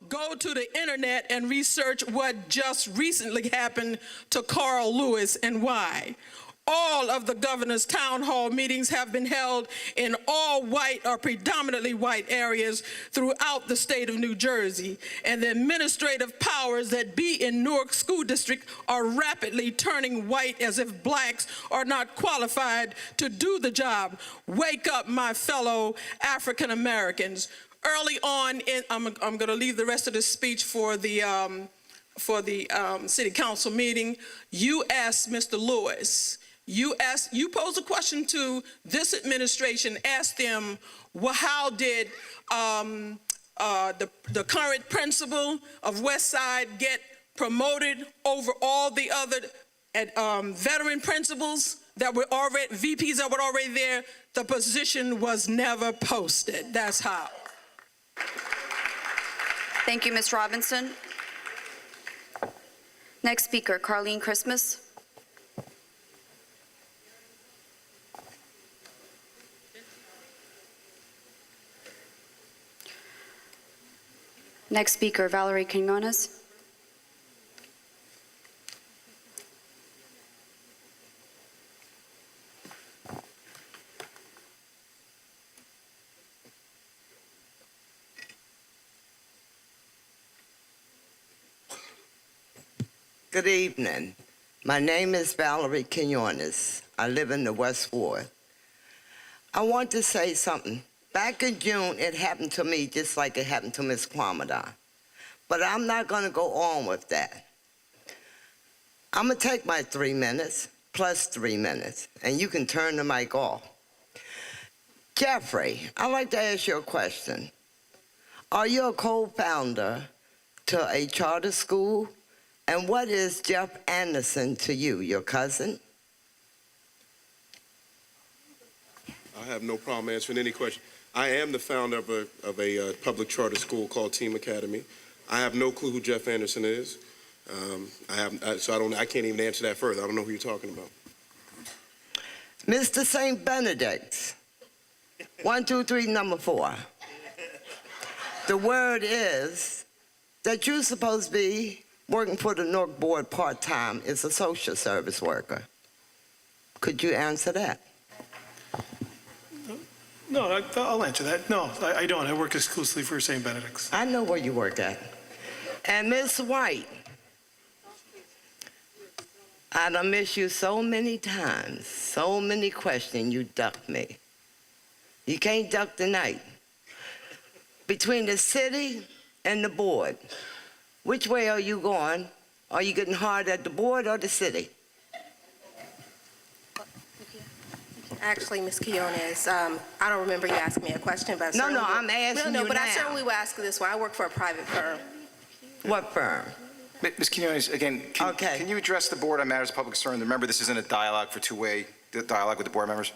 Go to the internet and research what just recently happened to Carl Lewis and why. All of the governor's town hall meetings have been held in all white or predominantly white areas throughout the state of New Jersey, and the administrative powers that be in Newark School District are rapidly turning white as if blacks are not qualified to do the job. Wake up, my fellow African Americans. Early on, I'm going to leave the rest of this speech for the city council meeting. You asked Mr. Lewis. You posed a question to this administration, asked them, well, how did the current principal of West Side get promoted over all the other veteran principals that were already, VPs that were already there? The position was never posted. That's how. Thank you, Ms. Robinson. Next speaker, Carlene Christmas. Next speaker, Valerie Quinones. Good evening. My name is Valerie Quinones. I live in the West Ward. I want to say something. Back in June, it happened to me just like it happened to Ms. Quamadan. But I'm not going to go on with that. I'm going to take my 3 minutes, plus 3 minutes, and you can turn the mic off. Jeffrey, I'd like to ask you a question. Are you a co-founder to a charter school? And what is Jeff Anderson to you, your cousin? I have no problem answering any question. I am the founder of a public charter school called Team Academy. I have no clue who Jeff Anderson is. I can't even answer that further. I don't know who you're talking about. Mr. St. Benedict, 1, 2, 3, number 4. The word is that you're supposed to be working for the Newark Board part-time as a social service worker. Could you answer that? No, I'll answer that. No, I don't. I work exclusively for St. Benedict's. I know where you work at. And Miss White, I done miss you so many times, so many questions, you ducked me. You can't duck tonight. Between the city and the board, which way are you going? Are you getting hard at the board or the city? Actually, Ms. Quinones, I don't remember you asking me a question, but No, I'm asking you but now. I certainly will ask this one. I work for a private firm. What firm? Ms. Quinones, again, can you address the board on matters of public concern? Remember, this isn't a dialogue for two-way dialogue with the board members.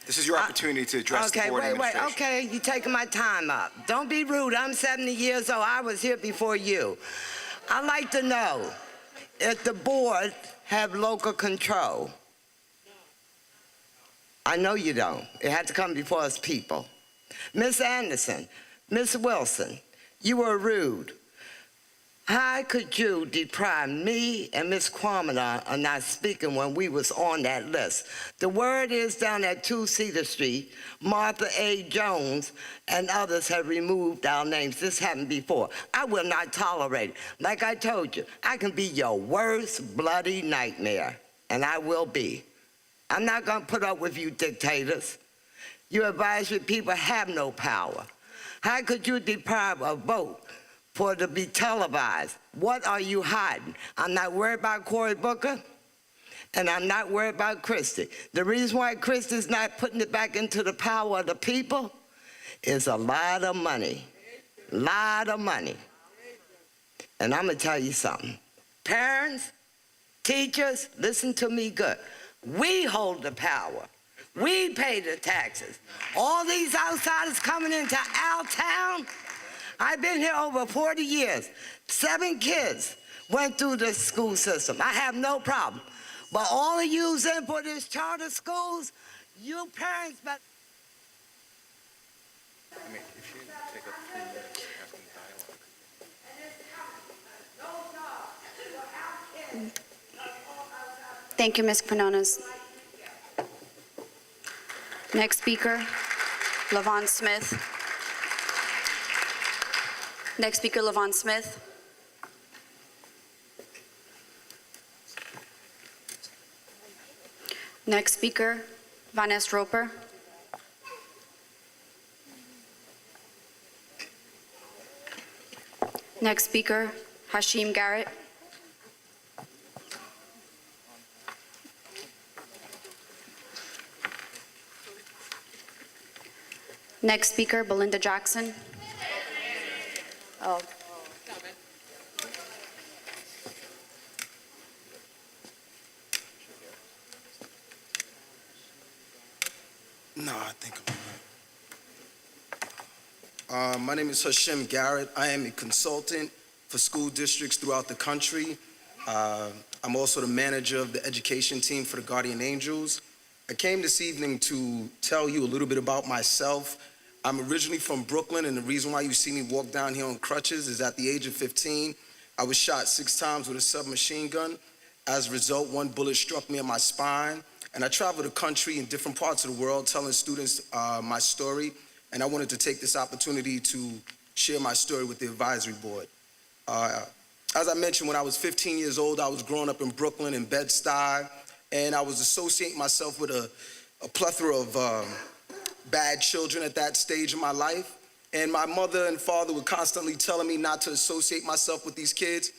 This is your opportunity to address the board administration. Okay, you're taking my time up. Don't be rude. I'm 70 years old. I was here before you. I'd like to know if the board have local control. I know you don't. It had to come before us people. Miss Anderson, Miss Wilson, you were rude. How could you deprive me and Miss Quamadan of not speaking when we was on that list? The word is down at 2 Cedar Street, Martha A. Jones and others have removed our names. This happened before. I will not tolerate it. Like I told you, I can be your worst bloody nightmare, and I will be. I'm not going to put up with you dictators. You advisory people have no power. How could you deprive a vote for it to be televised? What are you hiding? I'm not worried about Cory Booker, and I'm not worried about Christie. The reason why Christie's not putting it back into the power of the people is a lot of money. Lot of money. And I'm going to tell you something. Parents, teachers, listen to me good. We hold the power. We pay the taxes. All these outsiders coming into our town, I've been here over 40 years. 7 kids went through the school system. I have no problem. But all of yous in for these charter schools, you parents, but... I mean, if she didn't take up 3 Thank you, Ms. Quinones. Next speaker, Lavon Smith. Next speaker, Lavon Smith. Next speaker, Vanessa Roper. Next speaker, Hashim Garrett. Next speaker, Belinda Jackson. Oh. No, I think I'm my name is Hashim Garrett. I am a consultant for school districts throughout the country. I'm also the manager of the education team for the Guardian Angels. I came this evening to tell you a little bit about myself. I'm originally from Brooklyn, and the reason why you see me walk down here on crutches is at the age of 15, I was shot 6 times with a submachine gun. As a result, 1 bullet struck me in my spine. And I travel the country in different parts of the world telling students my story, and I wanted to take this opportunity to share my story with the advisory board. As I mentioned, when I was 15 years old, I was growing up in Brooklyn, in Bed-Stuy, and I was associating myself with a plethora of bad children at that stage of my life. And my mother and father were constantly telling me not to associate myself with these kids.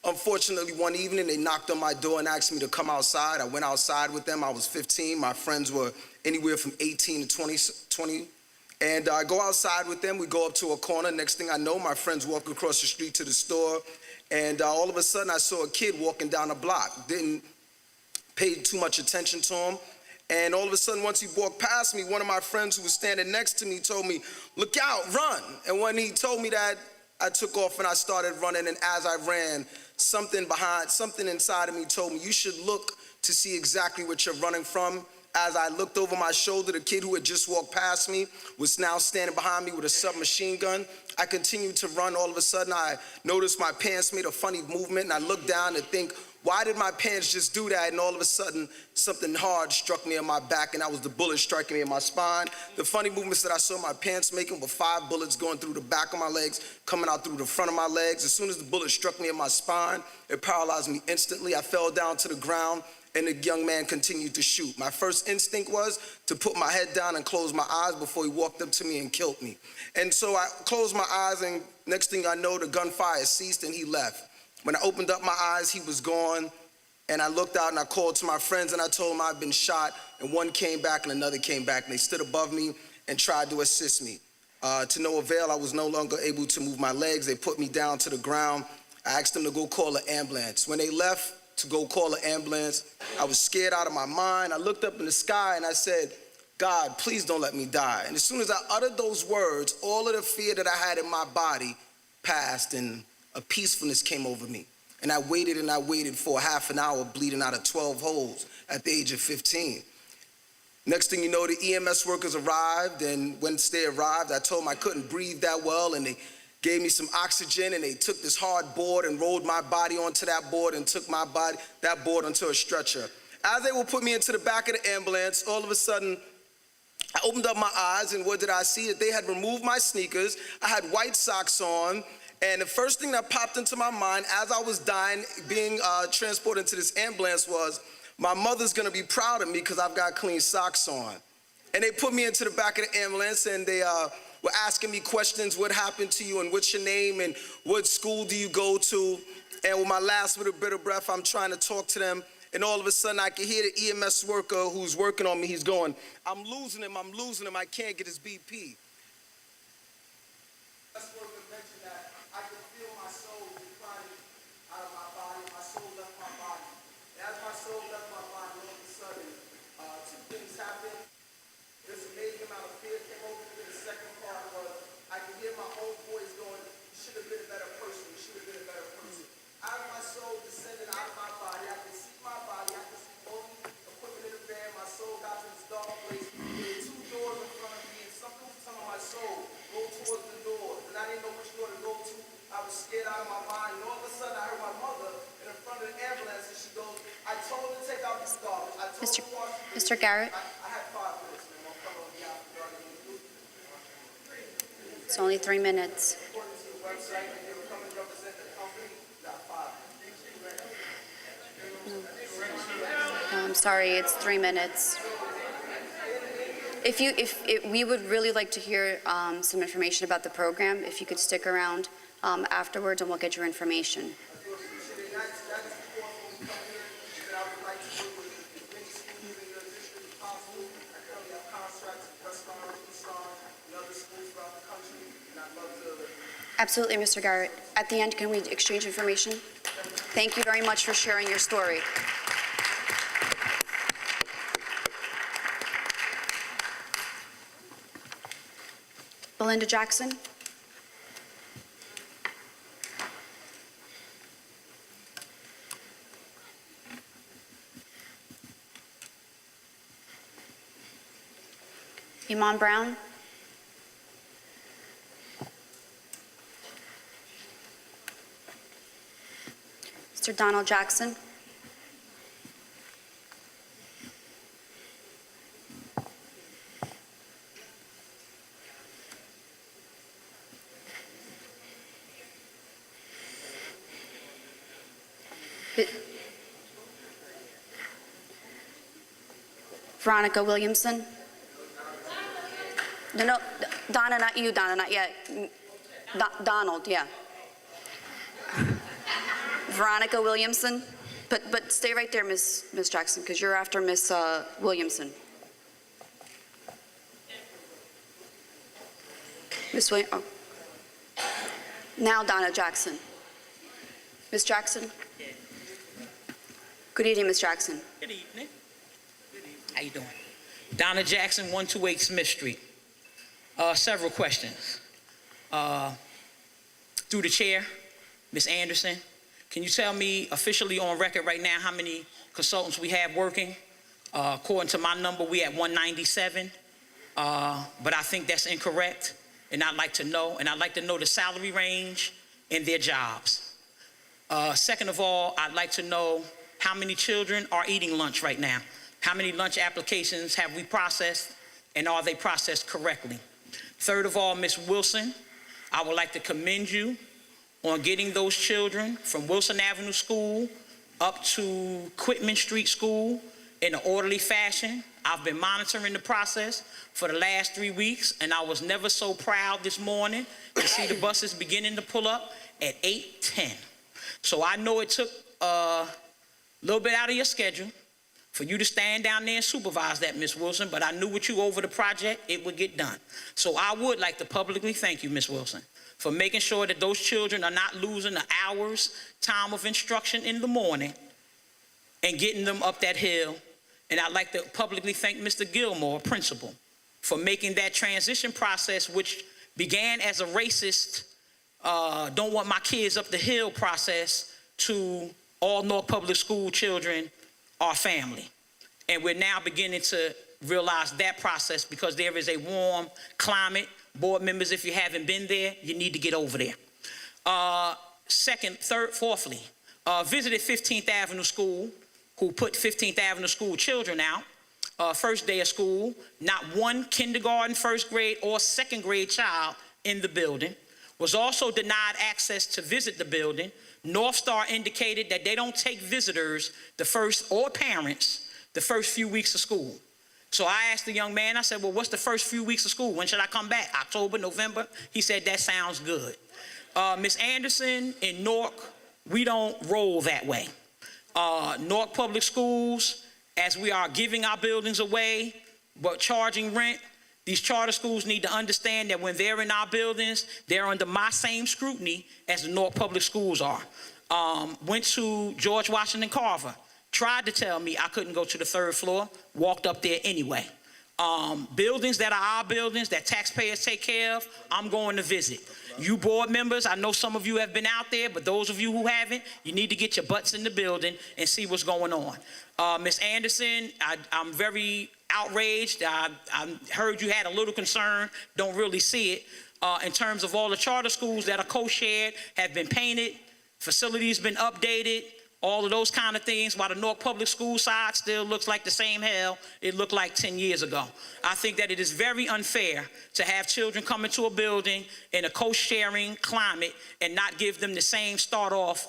Unfortunately, one evening, they knocked on my door and asked me to come outside. I went outside with them. I was 15. My friends were anywhere from 18 to 20. And I go outside with them. We go up to a corner. Next thing I know, my friends walk across the street to the store. And all of a sudden, I saw a kid walking down a block. Didn't pay too much attention to him. And all of a sudden, once he walked past me, one of my friends who was standing next to me told me, "Look out, run." And when he told me that, I took off and I started running. And as I ran, something inside of me told me, "You should look to see exactly what you're running from." As I looked over my shoulder, the kid who had just walked past me was now standing behind me with a submachine gun. I continued to run. All of a sudden, I noticed my pants made a funny movement, and I looked down to think, why did my pants just do that? And all of a sudden, something hard struck me in my back, and that was the bullet striking me in my spine. The funny movements that I saw my pants making were 5 bullets going through the back of my legs, coming out through the front of my legs. As soon as the bullet struck me in my spine, it paralyzed me instantly. I fell down to the ground, and the young man continued to shoot. My first instinct was to put my head down and close my eyes before he walked up to me and killed me. And so I closed my eyes, and next thing I know, the gunfire ceased and he left. When I opened up my eyes, he was gone, and I looked out and I called to my friends and I told them I'd been shot, and one came back and another came back, and they stood above me and tried to assist me. To no avail, I was no longer able to move my legs. They put me down to the ground. I asked them to go call an ambulance. When they left to go call an ambulance, I was scared out of my mind. I looked up in the sky and I said, "God, please don't let me die." And as soon as I uttered those words, all of the fear that I had in my body passed, and a peacefulness came over me. And I waited for half an hour, bleeding out of 12 holes at the age of 15. Next thing you know, the EMS workers arrived, and once they arrived, I told them I couldn't breathe that well, and they gave me some oxygen, and they took this hard board and rolled my body onto that board and took that board onto a stretcher. As they would put me into the back of the ambulance, all of a sudden, I opened up my eyes, and what did I see? That they had removed my sneakers. I had white socks on. And the first thing that popped into my mind as I was dying, being transported into this ambulance, was my mother's gonna be proud of me because I've got clean socks on. And they put me into the back of the ambulance, and they were asking me questions. What happened to you, and what's your name, and what school do you go to? And with my last little bit of breath, I'm trying to talk to them. And all of a sudden, I can hear the EMS worker who's working on me. He's going, I'm losing him, I can't get his BP. EMS worker mentioned that I could feel my soul declining out of my body. My soul left my body. And as my soul left my body, all of a sudden, 2 things happened. This amazing amount of fear came over me. The second part was I could hear my own voice going, "You should have been a better person. You should have been a better person." As my soul descended out of my body, I could see my body. I could see all the equipment in the van. My soul got to this dark place. There were 2 doors in front of me, and something was telling Mr. Garrett? It's only 3 minutes. No, I'm sorry, it's 3 minutes. We would really like to hear some information about the program, if you could stick around afterwards and we'll get your information. Absolutely, Mr. Garrett. At the end, can we exchange information? Thank you very much for sharing your story. Belinda Jackson? Iman Brown? Mr. Donald Jackson? Veronica Williamson? No, Donna, not you, Donna, not yet. Donald, yeah. Veronica Williamson? But stay right there, Miss Jackson, because you're after Miss Williamson. Miss Williams, oh. Now Donna Jackson. Miss Jackson? Good evening, Miss Jackson. Good evening. How you doing? Donna Jackson, 128 Smith Street. Several questions. Through the chair, Ms. Anderson, can you tell me officially on record right now how many consultants we have working? According to my number, we at 197, but I think that's incorrect, and I'd like to know the salary range and their jobs. Second of all, I'd like to know how many children are eating lunch right now. How many lunch applications have we processed, and are they processed correctly? Third of all, Ms. Wilson, I would like to commend you on getting those children from Wilson Avenue School up to Quitman Street School in an orderly fashion. I've been monitoring the process for the last 3 weeks, and I was never so proud this morning to see the buses beginning to pull up at 8:10. So I know it took a little bit out of your schedule for you to stand down there and supervise that, Ms. Wilson, but I knew with you over the project, it would get done. So I would like to publicly thank you, Ms. Wilson, for making sure that those children are not losing the hours, time of instruction in the morning and getting them up that hill. And I'd like to publicly thank Mr. Gilmore, principal, for making that transition process, which began as a racist, don't want my kids up the hill process, to all Newark Public School children are family. And we're now beginning to realize that process because there is a warm climate. Board members, if you haven't been there, you need to get over there. Fourthly, visited 15th Avenue School, who put 15th Avenue School children out. First day of school, not one kindergarten, first grade, or second grade child in the building. Was also denied access to visit the building. North Star indicated that they don't take visitors or parents the first few weeks of school. So I asked the young man, I said, well, what's the first few weeks of school? When should I come back? October, November? He said, that sounds good. Ms. Anderson, in Newark, we don't roll that way. Newark Public Schools, as we are giving our buildings away, but charging rent, these charter schools need to understand that when they're in our buildings, they're under my same scrutiny as the Newark Public Schools are. Went to George Washington Carver, tried to tell me I couldn't go to the 3rd floor, walked up there anyway. Buildings that are our buildings that taxpayers take care of, I'm going to visit. You board members, I know some of you have been out there, but those of you who haven't, you need to get your butts in the building and see what's going on. Ms. Anderson, I'm very outraged. I heard you had a little concern, don't really see it. In terms of all the charter schools that are co-shared, have been painted, facilities been updated, all of those kind of things, while the Newark Public School side still looks like the same hell it looked like 10 years ago. I think that it is very unfair to have children come into a building in a co-sharing climate and not give them the same start off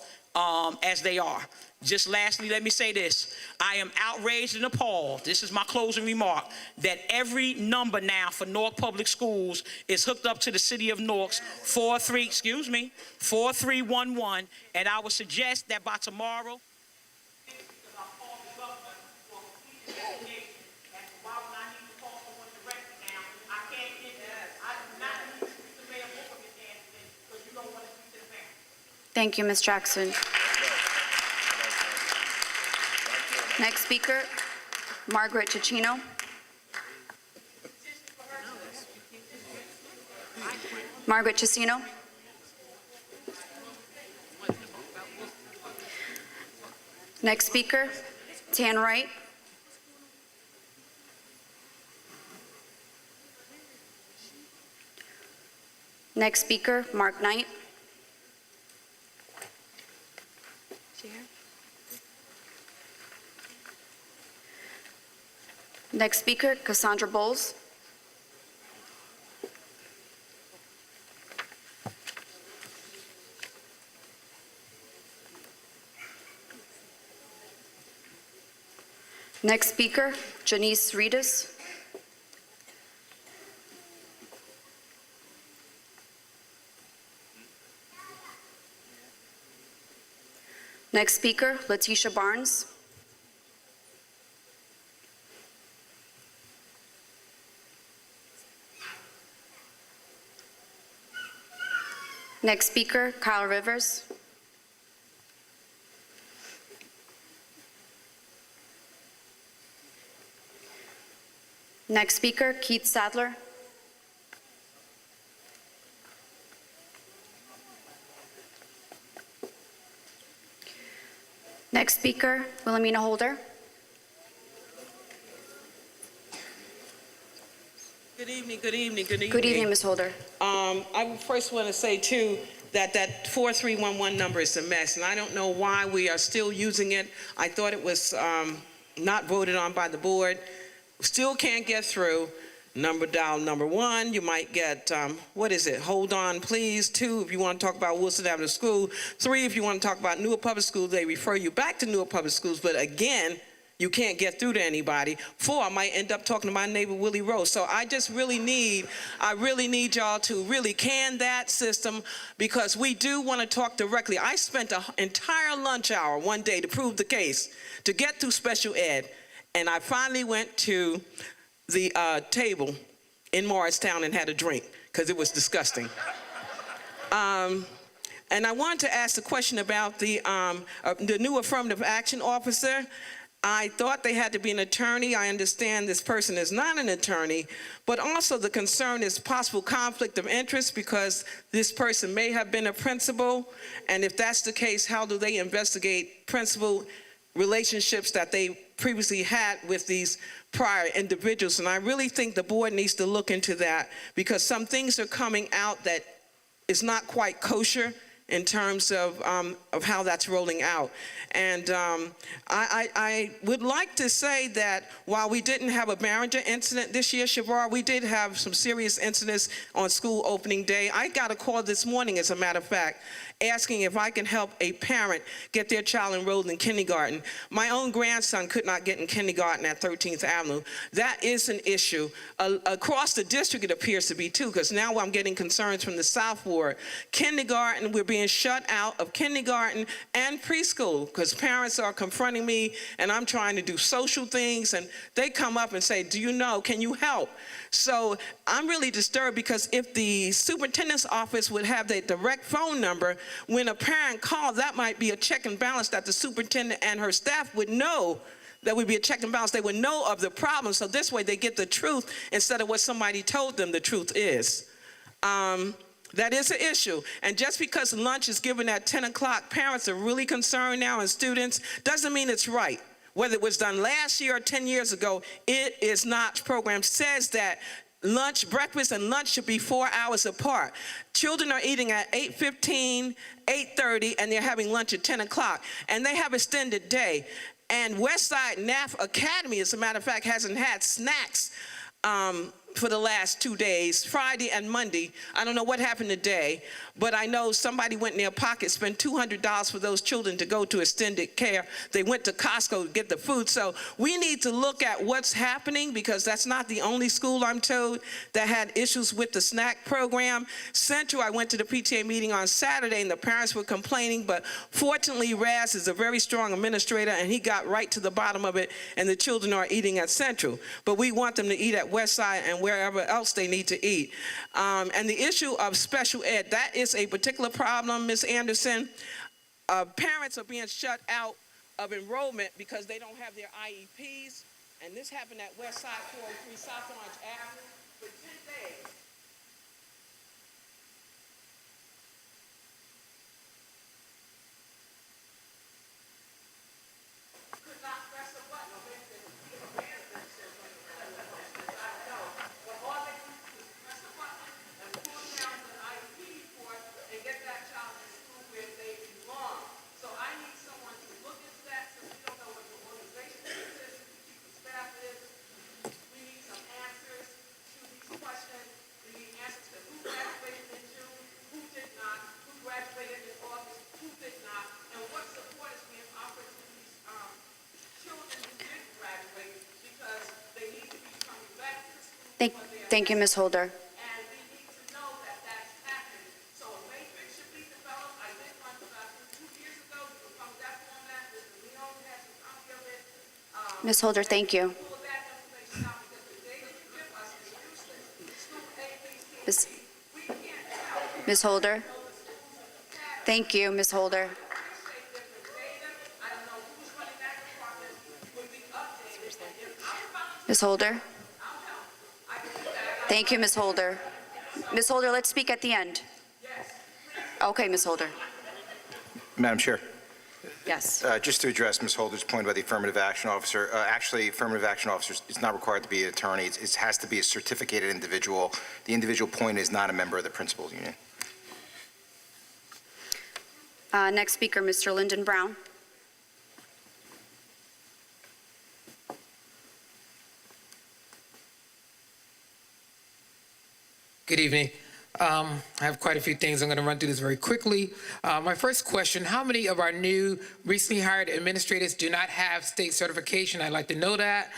as they are. Just lastly, let me say this. I am outraged and appalled, this is my closing remark, that every number now for Newark Public Schools is hooked up to the city of Newark's 4311, and I would suggest that by tomorrow, Thank you, Ms. Jackson. Next speaker, Margaret Ticino. Margaret Ticino. Next speaker, Tan Wright. Next speaker, Mark Knight. Next speaker, Cassandra Bowles. Next speaker, Janice Reedus. Next speaker, Letitia Barnes. Next speaker, Kyle Rivers. Next speaker, Keith Sadler. Next speaker, Wilhelmina Holder. Good evening, good evening, good evening. Good evening, Ms. Holder. I first want to say, too, that 4311 number is a mess, and I don't know why we are still using it. I thought it was not voted on by the board. Still can't get through. Dial number 1, you might get, what is it? Hold on, please. 2, if you want to talk about Wilson Avenue School. 3, if you want to talk about Newark Public Schools, they refer you back to Newark Public Schools, but again, you can't get through to anybody. 4, I might end up talking to my neighbor Willie Rose. So I really need y'all to really can that system, because we do want to talk directly. I spent an entire lunch hour one day to prove the case, to get through special ed. And I finally went to the table in Morristown and had a drink, because it was disgusting. And I wanted to ask a question about the new affirmative action officer. I thought they had to be an attorney. I understand this person is not an attorney, but also the concern is possible conflict of interest, because this person may have been a principal, and if that's the case, how do they investigate principal relationships that they previously had with these prior individuals? And I really think the board needs to look into that, because some things are coming out that is not quite kosher in terms of how that's rolling out. And I would like to say that while we didn't have a Barringer incident this year, Shavar, we did have some serious incidents on school opening day. I got a call this morning, as a matter of fact, asking if I can help a parent get their child enrolled in kindergarten. My own grandson could not get in kindergarten at 13th Avenue. That is an issue. Across the district, it appears to be too, because now I'm getting concerns from the South Ward. Kindergarten, we're being shut out of kindergarten and preschool, because parents are confronting me, and I'm trying to do social things, and they come up and say, do you know, can you help? So I'm really disturbed, because if the superintendent's office would have the direct phone number, when a parent calls, that might be a check and balance that the superintendent and her staff would know. That would be a check and balance. They would know of the problem, so this way they get the truth instead of what somebody told them the truth is. That is an issue. And just because lunch is given at 10 o'clock, parents are really concerned now, and students, doesn't mean it's right. Whether it was done last year or 10 years ago, it is not. Program says that breakfast and lunch should be 4 hours apart. Children are eating at 8:15, 8:30, and they're having lunch at 10 o'clock. And they have extended day. And Westside NAF Academy, as a matter of fact, hasn't had snacks for the last 2 days, Friday and Monday. I don't know what happened today, but I know somebody went in their pocket, spent $200 for those children to go to extended care. They went to Costco to get the food. So we need to look at what's happening, because that's not the only school, I'm told, that had issues with the snack program. Central, I went to the PTA meeting on Saturday and the parents were complaining, but fortunately Raz is a very strong administrator and he got right to the bottom of it, and the children are eating at Central. But we want them to eat at Westside and wherever else they need to eat. And the issue of special ed, that is a particular problem, Ms. Anderson. Parents are being shut out of enrollment because they don't have their IEPs, and this happened at Westside 403 South Orange Avenue for 10 days. Could not press the button. Thank you, Ms. Holder. And we need to know that that's happening. So a matrix should be developed. I did one about 2 years ago. You can come back on that. Mr. Leon has a copy of it. Ms. Holder, thank you. Pull that information out because the data you give us is useless. School ABC, we can't tell. Ms. Holder? Thank you, Ms. Holder. Ms. Holder? Thank you, Ms. Holder. Ms. Holder, let's speak at the end. Okay, Ms. Holder. Madam Chair, Yes. just to address Ms. Holder's point about the affirmative action officer, actually, affirmative action officer is not required to be an attorney. It has to be a certificated individual. The individual appointed is not a member of the principals union. Next speaker, Mr. Lyndon Brown. Good evening. I have quite a few things. I'm going to run through this very quickly. My first question, how many of our new recently hired administrators do not have state certification? I'd like to know that.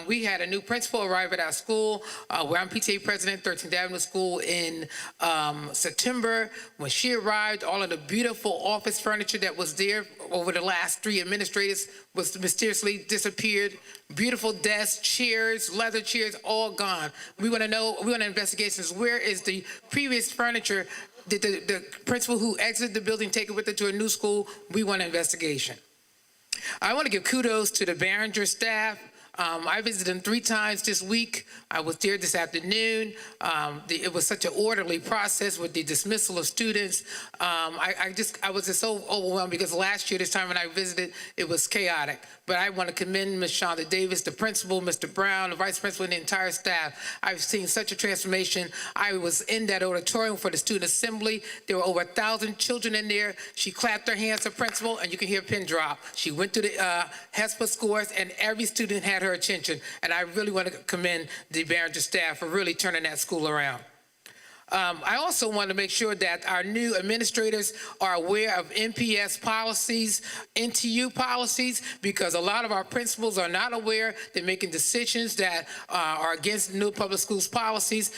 We had a new principal arrive at our school, where I'm PTA president, 13th Avenue School, in September. When she arrived, all of the beautiful office furniture that was there over the last 3 administrators was mysteriously disappeared. Beautiful desks, chairs, leather chairs, all gone. We want to know, we want investigations. Where is the previous furniture? Did the principal who exited the building take it with her to a new school? We want an investigation. I want to give kudos to the Behringer staff. I visited them 3 times this week. I was there this afternoon. It was such an orderly process with the dismissal of students. I was just so overwhelmed because last year, this time when I visited, it was chaotic. But I want to commend Ms. Shonda Davis, the principal, Mr. Brown, the vice principal, and the entire staff. I've seen such a transformation. I was in that auditorium for the student assembly. There were over 1,000 children in there. She clapped her hands to principal, and you can hear a pin drop. She went to the HESPA scores, and every student had her attention. And I really want to commend the Behringer staff for really turning that school around. I also want to make sure that our new administrators are aware of NPS policies, NTU policies, because a lot of our principals are not aware. They're making decisions that are against the new public schools policies,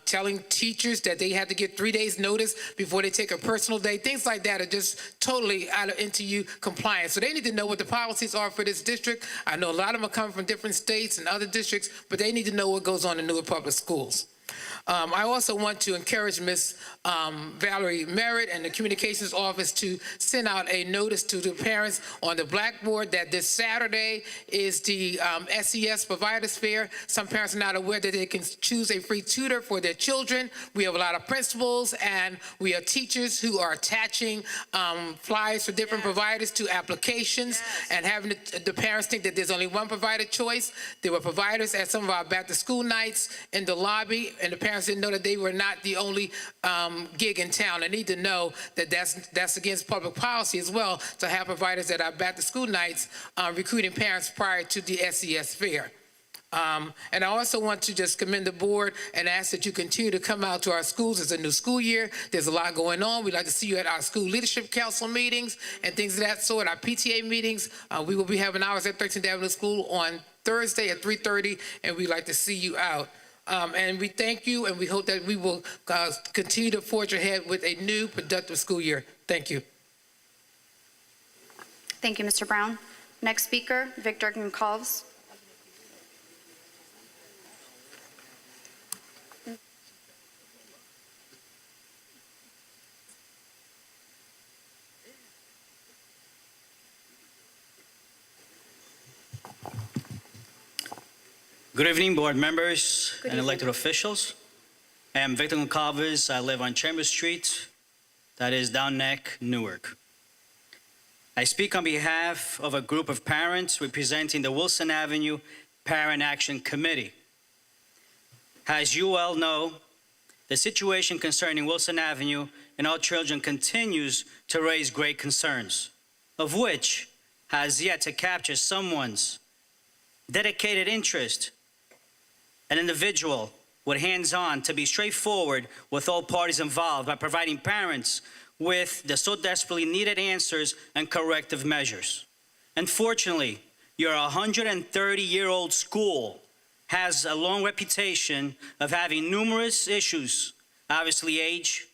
telling teachers that they have to get 3 days notice before they take a personal day. Things like that are just totally out of NTU compliance. So they need to know what the policies are for this district. I know a lot of them are coming from different states and other districts, but they need to know what goes on in Newark public schools. I also want to encourage Ms. Valerie Merritt and the Communications Office to send out a notice to the parents on the blackboard that this Saturday is the SES Providers Fair. Some parents are not aware that they can choose a free tutor for their children. We have a lot of principals and we have teachers who are attaching flyers for different providers to applications and having the parents think that there's only one provider choice. There were providers at some of our back-to-school nights in the lobby, and the parents didn't know that they were not the only gig in town. They need to know that that's against public policy as well, to have providers at our back-to-school nights recruiting parents prior to the SES Fair. And I also want to just commend the board and ask that you continue to come out to our schools. It's a new school year. There's a lot going on. We'd like to see you at our school leadership council meetings and things of that sort, our PTA meetings. We will be having hours at 13th Avenue School on Thursday at 3:30, and we'd like to see you out. And we thank you, and we hope that we will continue to forge ahead with a new productive school year. Thank you. Thank you, Mr. Brown. Next speaker, Victor Goncalves. Good evening, board members Good and evening. elected officials. I am Victor Goncalves. I live on Chambers Street, that is down Neck, Newark. I speak on behalf of a group of parents representing the Wilson Avenue Parent Action Committee. As you well know, the situation concerning Wilson Avenue and all children continues to raise great concerns, of which has yet to capture someone's dedicated interest, an individual with hands-on to be straightforward with all parties involved by providing parents with the so desperately needed answers and corrective measures. Unfortunately, your 130-year-old school has a long reputation of having numerous issues. Obviously, age,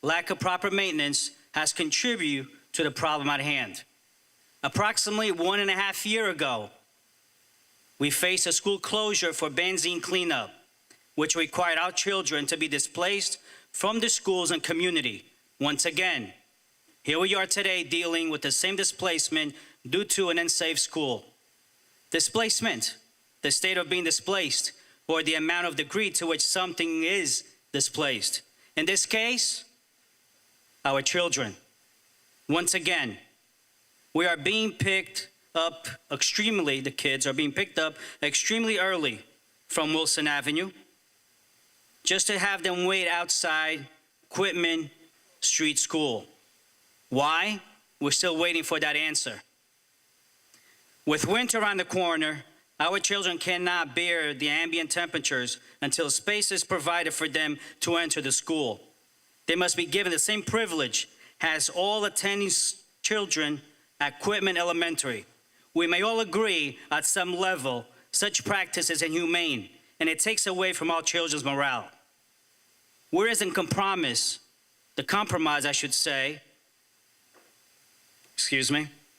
lack of proper maintenance has contributed to the problem at hand. Approximately 1.5 years ago, we faced a school closure for benzene cleanup, which required our children to be displaced from the schools and community. Once again, here we are today dealing with the same displacement due to an unsafe school. Displacement, the state of being displaced, or the amount of degree to which something is displaced. In this case, our children. Once again, we are being picked up extremely, the kids are being picked up extremely early from Wilson Avenue, just to have them wait outside Quitman Street School. Why? We're still waiting for that answer. With winter around the corner, our children cannot bear the ambient temperatures until space is provided for them to enter the school. They must be given the same privilege as all attending children at Quitman Elementary. We may all agree at some level such practice is inhumane and it takes away from our children's morale. Where is the compromise,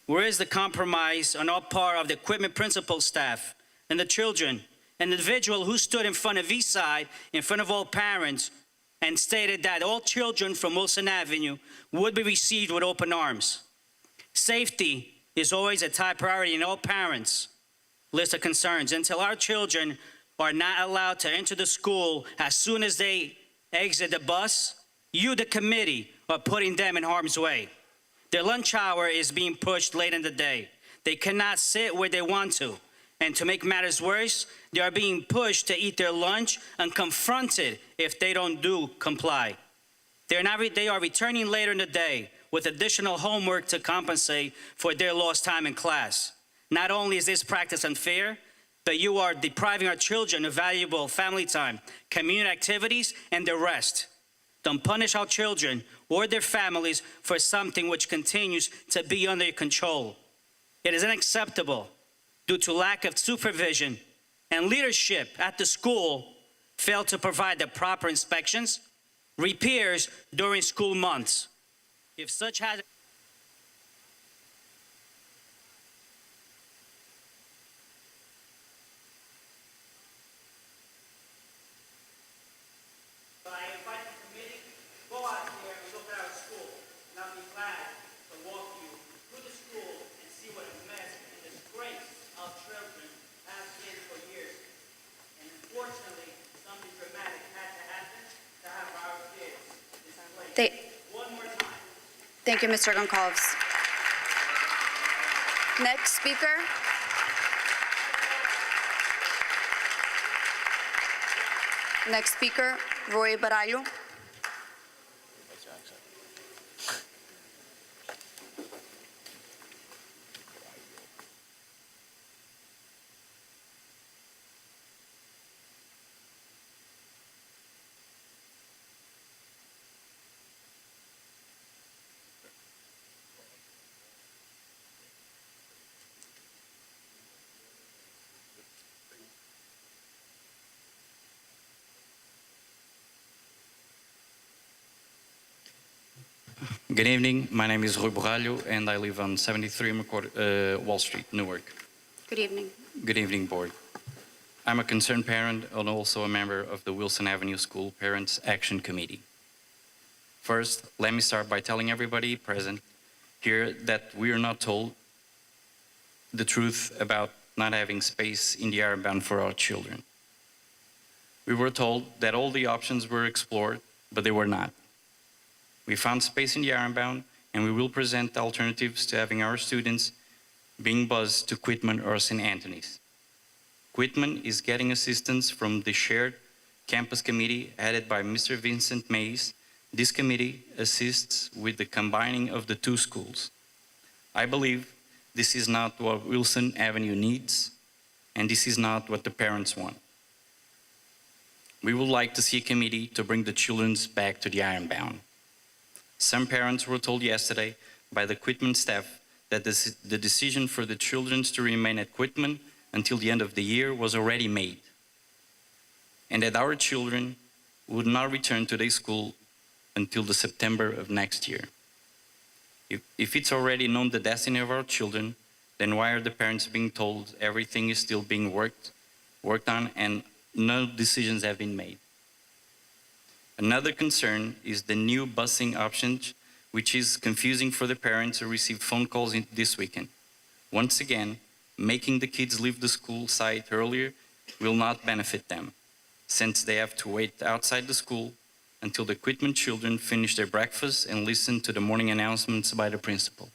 where is the compromise on our part of the Quitman principal staff and the children, an individual who stood in front of Eastside, in front of all parents, and stated that all children from Wilson Avenue would be received with open arms. Safety is always a top priority in all parents' list of concerns until our children are not allowed to enter the school as soon as they exit the bus. You, the committee, are putting them in harm's way. Their lunch hour is being pushed late in the day. They cannot sit where they want to. And to make matters worse, they are being pushed to eat their lunch and confronted if they don't comply. They are returning later in the day with additional homework to compensate for their lost time in class. Not only is this practice unfair, but you are depriving our children of valuable family time, community activities, and the rest. Don't punish our children or their families for something which continues to be under your control. It is unacceptable due to lack of supervision and leadership at the school failed to provide the proper inspections, repairs during school months. If such has Thank you, Mr. Goncalves. Next speaker. Next speaker, Roy Barallo. Good evening. My name is Rui Borralho, and I live on 73 Wall Street, Newark. Good evening. Good evening, Board. I'm a concerned parent and also a member of the Wilson Avenue School Parents Action Committee. First, let me start by telling everybody present here that we are not told the truth about not having space in the Ironbound for our children. We were told that all the options were explored, but they were not. We found space in the Ironbound, and we will present alternatives to having our students being buzzed to Quitman or St. Anthony's. Quitman is getting assistance from the shared campus committee headed by Mr. Vincent Mays. This committee assists with the combining of the two schools. I believe this is not what Wilson Avenue needs, and this is not what the parents want. We would like to see a committee to bring the children back to the Ironbound. Some parents were told yesterday by the Quitman staff that the decision for the children to remain at Quitman until the end of the year was already made, and that our children would not return to their school until the September of next year. If it's already known the destiny of our children, then why are the parents being told everything is still being worked on and no decisions have been made? Another concern is the new busing option, which is confusing for the parents who receive phone calls this weekend. Once again, making the kids leave the school site earlier will not benefit them, since they have to wait outside the school until the Quitman children finish their breakfast and listen to the morning announcements by the principal.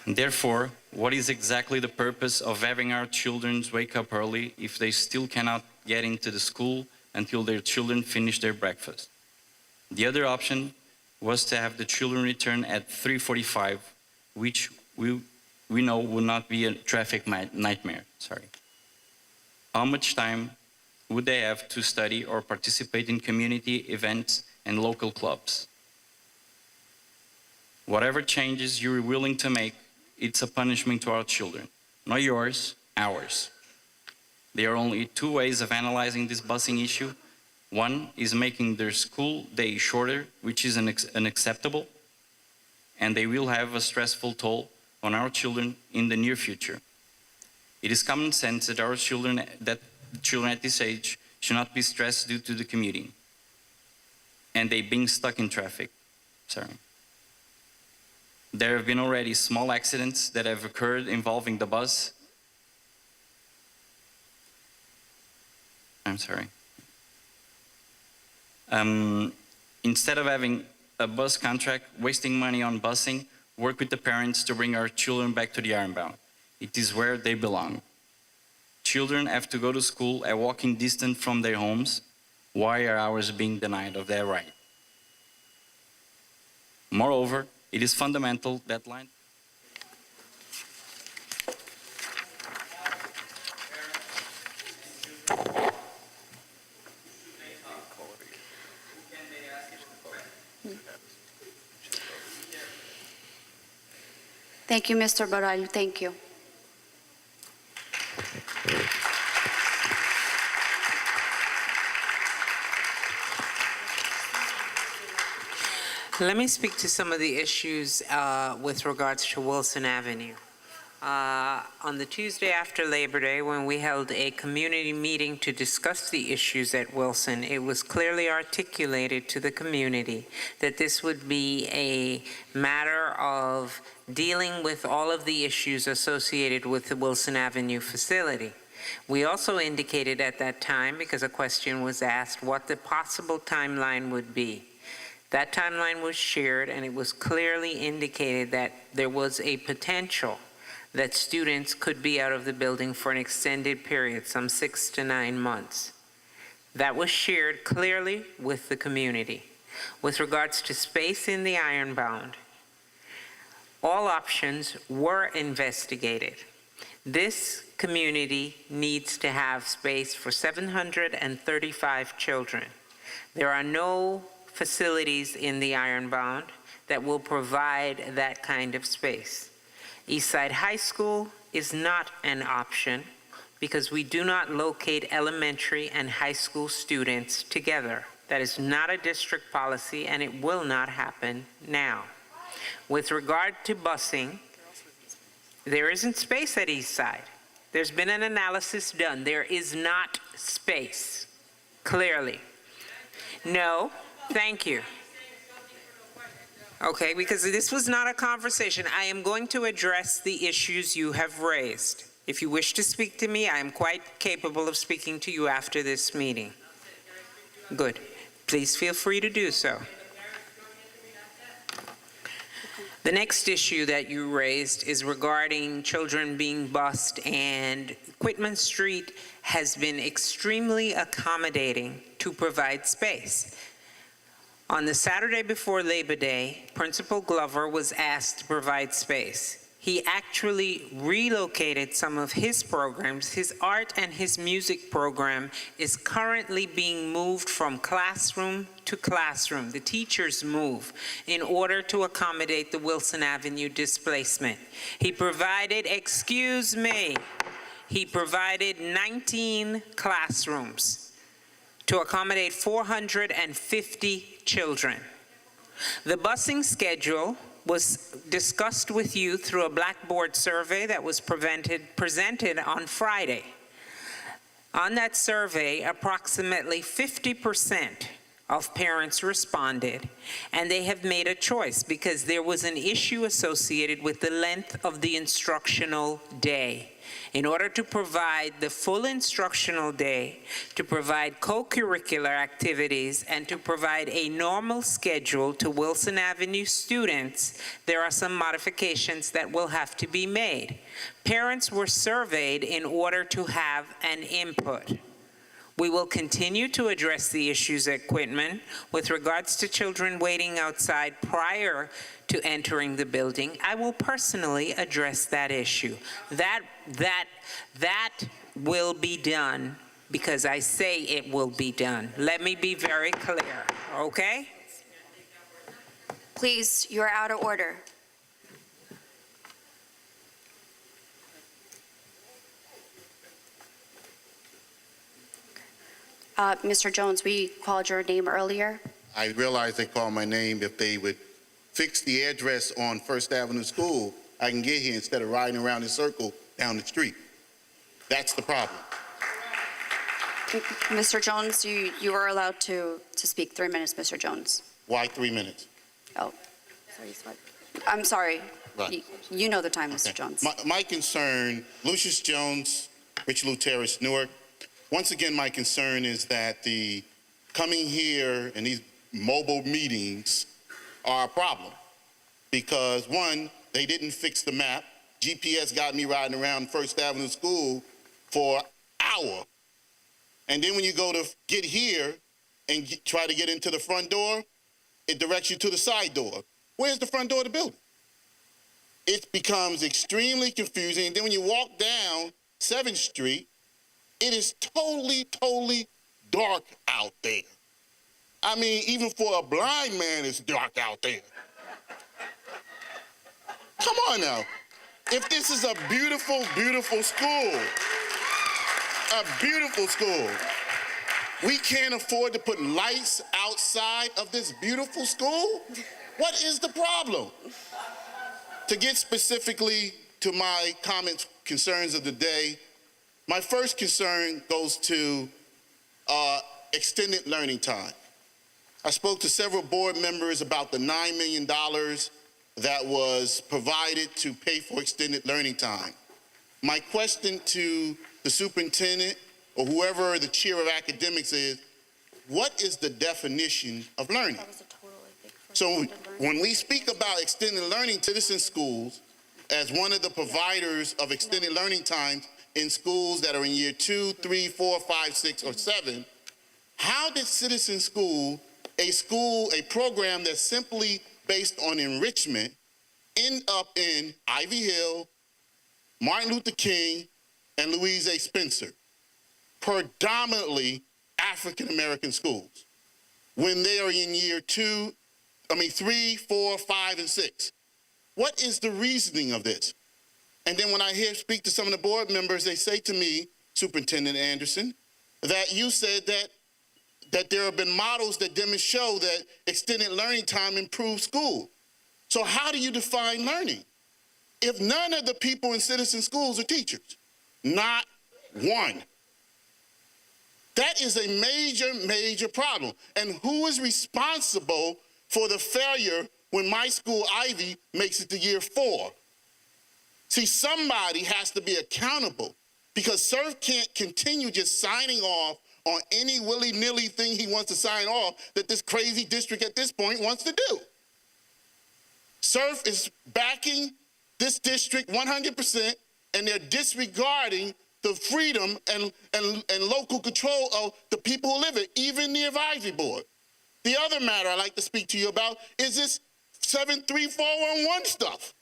Therefore, what is exactly the purpose of having our children wake up early if they still cannot get into the school until their children finish their breakfast? The other option was to have the children return at 3:45, which we know will not be a traffic nightmare. How much time would they have to study or participate in community events and local clubs? Whatever changes you're willing to make, it's a punishment to our children. Not yours, ours. There are only two ways of analyzing this busing issue. One is making their school day shorter, which is unacceptable, and they will have a stressful toll on our children in the near future. It is common sense that children at this age should not be stressed due to the commuting and they being stuck in traffic. There have been already small accidents that have occurred involving the bus. Instead of having a bus contract, wasting money on busing, work with the parents to bring our children back to the Ironbound. It is where they belong. Children have to go to school at walking distance from their homes. Why are ours being denied of that right? Moreover, it is fundamental that line. Thank you, Mr. Baralho. Thank you. Let me speak to some of the issues with regards to Wilson Avenue. On the Tuesday after Labor Day, when we held a community meeting to discuss the issues at Wilson, it was clearly articulated to the community that this would be a matter of dealing with all of the issues associated with the Wilson Avenue facility. We also indicated at that time, because a question was asked, what the possible timeline would be. That timeline was shared, and it was clearly indicated that there was a potential that students could be out of the building for an extended period, some 6 to 9 months. That was shared clearly with the community. With regards to space in the Ironbound, all options were investigated. This community needs to have space for 735 children. There are no facilities in the Ironbound that will provide that kind of space. Eastside High School is not an option because we do not locate elementary and high school students together. That is not a district policy, and it will not happen now. With regard to busing, there isn't space at Eastside. There's been an analysis done. There is not space, clearly. No, thank you. Okay, because this was not a conversation. I am going to address the issues you have raised. If you wish to speak to me, I am quite capable of speaking to you after this meeting. Good. Please feel free to do so. The next issue that you raised is regarding children being bused, and Quitman Street has been extremely accommodating to provide space. On the Saturday before Labor Day, Principal Glover was asked to provide space. He actually relocated some of his programs. His art and his music program is currently being moved from classroom to classroom. The teachers move in order to accommodate the Wilson Avenue displacement. He provided, he provided 19 classrooms to accommodate 450 children. The busing schedule was discussed with you through a Blackboard survey that was presented on Friday. On that survey, approximately 50% of parents responded, and they have made a choice because there was an issue associated with the length of the instructional day. In order to provide the full instructional day, to provide co-curricular activities, and to provide a normal schedule to Wilson Avenue students, there are some modifications that will have to be made. Parents were surveyed in order to have an input. We will continue to address the issues at Quitman with regards to children waiting outside prior to entering the building. I will personally address that issue. That will be done because I say it will be done. Let me be very clear, okay? Please, you're out of order. Mr. Jones, we called your name earlier. I realized they called my name. If they would fix the address on First Avenue School, I can get here instead of riding around in a circle down the street. That's the problem. Mr. Jones, you are allowed to speak 3 minutes, Mr. Jones. Why 3 minutes? Oh, I'm sorry. Right. You know the time, Mr. Okay. Jones. My concern, Lucius Jones, Richelieu Terrace, Newark. Once again, my concern is that the coming here and these mobile meetings are a problem because, one, they didn't fix the map. GPS got me riding around First Avenue School for an hour. And then when you go to get here and try to get into the front door, it directs you to the side door. Where's the front door of the building? It becomes extremely confusing. And then when you walk down 7th Street, it is totally dark out there. I mean, even for a blind man, it's dark out there. Come on now. If this is a beautiful school, we can't afford to put lights outside of this beautiful school? What is the problem? To get specifically to my comments, concerns of the day, my first concern goes to extended learning time. I spoke to several board members about the $9 million that was provided to pay for extended learning time. My question to the superintendent or whoever the chair of academics is, what is the definition of learning? That was a total, I think. So when we speak about extended learning, citizen schools, as one of the providers of extended learning times in schools that are in year 2, 3, 4, 5, 6, or 7, how did citizen school, a program that's simply based on enrichment, end up in Ivy Hill, Martin Luther King, and Louise A. Spencer, predominantly African-American schools, when they are in year 3, 4, 5, and 6? What is the reasoning of this? And then when I speak to some of the board members, they say to me, Superintendent Anderson, that you said that there have been models that show that extended learning time improves school. So how do you define learning if none of the people in citizen schools are teachers? Not one. That is a major, major problem. And who is responsible for the failure when my school, Ivy, makes it to year 4? See, somebody has to be accountable, because SURF can't continue just signing off on any willy-nilly thing he wants to sign off that this crazy district at this point wants to do. SURF is backing this district 100%, and they're disregarding the freedom and local control of the people who live it, even the advisory board. The other matter I'd like to speak to you about is this 73411 stuff.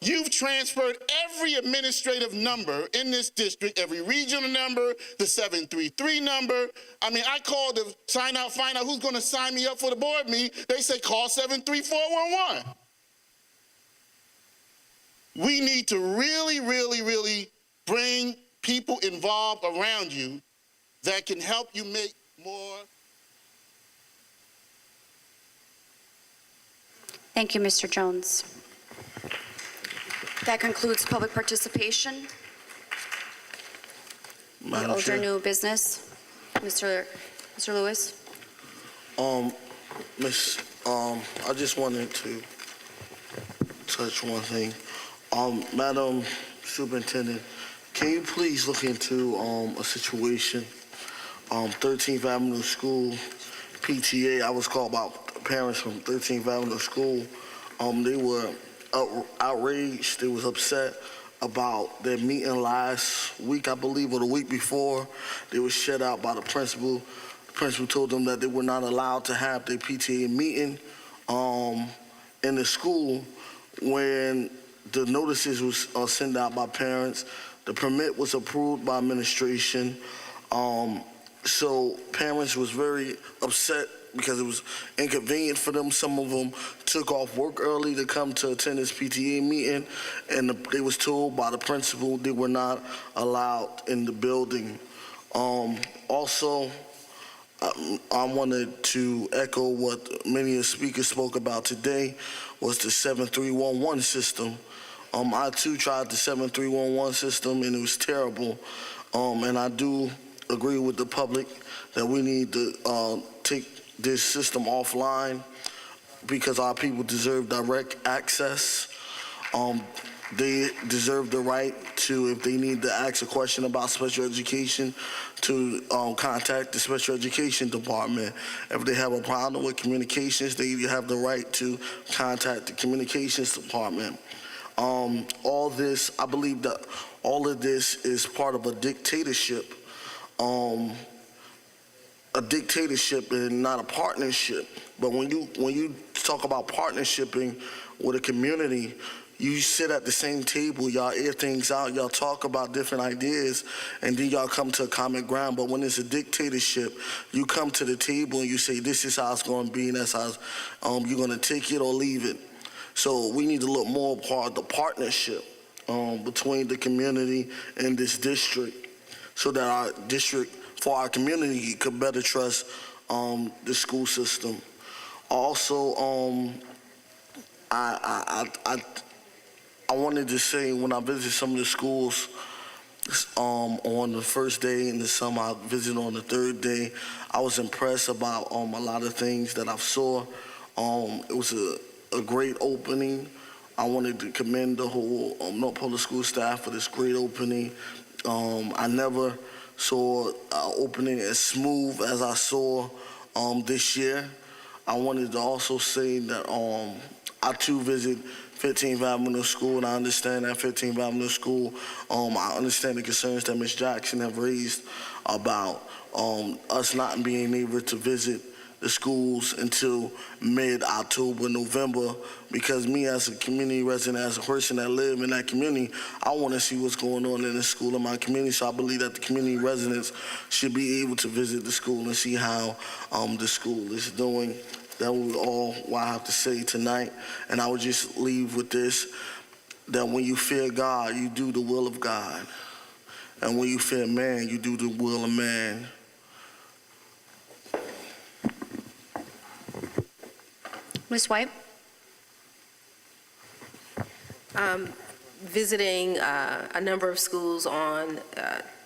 You've transferred every administrative number in this district, every regional number, the 733 number. I mean, I called to find out who's going to sign me up for the board meeting. They say call 73411. We need to really, really, really bring people involved around you that can help you make more. Thank you, Mr. Jones. That concludes public participation. The old or new business. Mr. Lewis. I just wanted to touch one thing. Madam Superintendent, can you please look into a situation, 13th Avenue School, PTA, I was called by parents from 13th Avenue School. They were outraged, they was upset about their meeting last week, I believe, or the week before. They were shut out by the principal. The principal told them that they were not allowed to have their PTA meeting in the school when the notices was sent out by parents. The permit was approved by administration. So parents was very upset because it was inconvenient for them. Some of them took off work early to come to attend this PTA meeting, and they was told by the principal they were not allowed in the building. Also, I wanted to echo what many of the speakers spoke about today, was the 7311 system. I too tried the 7311 system, and it was terrible. And I do agree with the public that we need to take this system offline because our people deserve direct access. They deserve the right to, if they need to ask a question about special education, to contact the special education department. If they have a problem with communications, they have the right to contact the communications department. All this, I believe that all of this is part of a dictatorship. A dictatorship and not a partnership. But when you talk about partnershiping with a community, you sit at the same table, y'all air things out, y'all talk about different ideas, and then y'all come to a common ground. But when it's a dictatorship, you come to the table and you say, this is how it's going to be, and that's how you're going to take it or leave it. So we need to look more at the partnership between the community and this district, so that our district, for our community, could better trust the school system. Also, I wanted to say, when I visited some of the schools on the first day and the summer, I visited on the third day, I was impressed about a lot of things that I saw. It was a great opening. I wanted to commend the whole North Public School staff for this great opening. I never saw an opening as smooth as I saw this year. I wanted to also say that I too visit 15th Avenue School, and I understand that 15th Avenue School, I understand the concerns that Ms. Jackson have raised about us not being able to visit the schools until mid-October, November, because me as a community resident, as a person that live in that community, I want to see what's going on in the school in my community, so I believe that the community residents should be able to visit the school and see how the school is doing. That was all what I have to say tonight, and I would just leave with this, that when you fear God, you do the will of God, and when you fear man, you do the will of man. Ms. White? Visiting a number of schools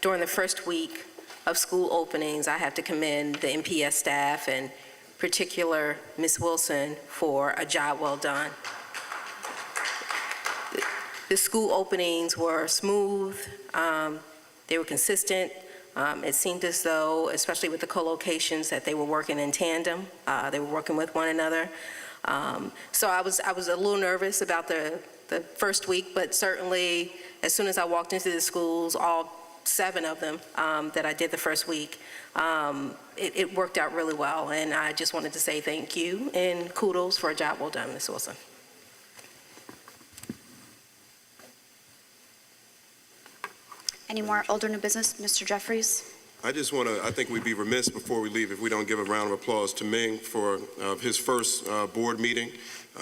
during the first week of school openings, I have to commend the NPS staff and particular Ms. Wilson for a job well done. The school openings were smooth, they were consistent. It seemed as though, especially with the co-locations, that they were working in tandem. They were working with one another. So I was a little nervous about the first week, but certainly as soon as I walked into the schools, all 7 of them that I did the first week, it worked out really well. And I just wanted to say thank you and kudos for a job well done, Ms. Wilson. Any more old or new business? Mr. Jeffries? I think we'd be remiss before we leave if we don't give a round of applause to Ming for his first board meeting.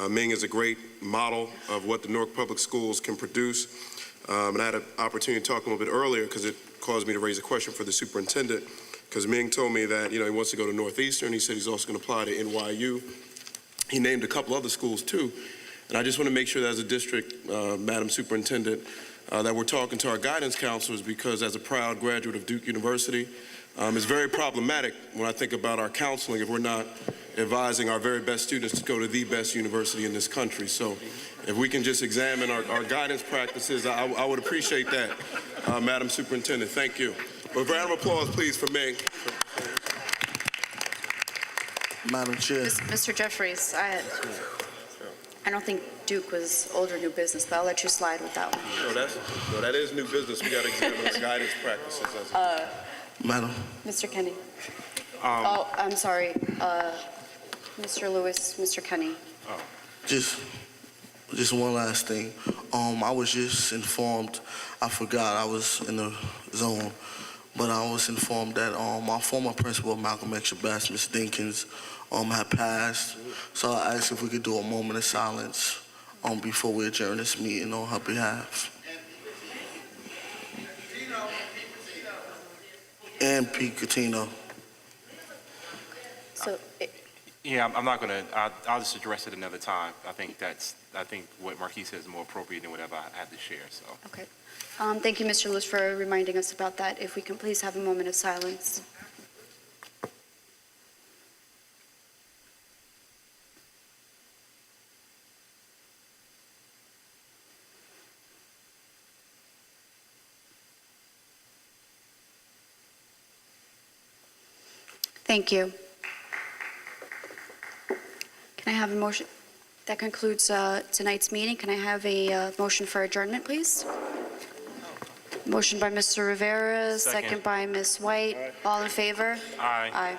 Ming is a great model of what the Newark Public Schools can produce. And I had an opportunity to talk a little bit earlier because it caused me to raise a question for the superintendent, because Ming told me that, he wants to go to Northeastern. He said he's also going to apply to NYU. He named a couple other schools too. And I just want to make sure that as a district, Madam Superintendent, that we're talking to our guidance counselors, because as a proud graduate of Duke University, it's very problematic when I think about our counseling if we're not advising our very best students to go to the best university in this country. So if we can just examine our guidance practices, I would appreciate that, Madam Superintendent. Thank you. A round of applause, please, for Ming. Madam Chair. Mr. Jeffries, I don't think Duke was old or new business, but I'll let you slide with that one. No, that is new business. We got to examine our guidance practices. Madam. Mr. Kenny. I'm sorry. Mr. Lewis, Mr. Kenny. Just one last thing. I was just informed, I forgot, I was in the zone, but I was informed that my former principal, Malcolm X. Bass, Ms. Dinkins, had passed. So I asked if we could do a moment of silence before we adjourn this meeting on her behalf. And Pete Catino. So, yeah, I'm not going to, I'll just address it another time. I think what Marquis says is more appropriate than whatever I had to share, so. okay. Thank you, Mr. Lewis, for reminding us about that. If we can please have a moment of silence. Thank you. Can I have a motion? That concludes tonight's meeting. Can I have a motion for adjournment, please? Motion by Mr. Rivera, second by Ms. White. All in favor? Aye. Aye.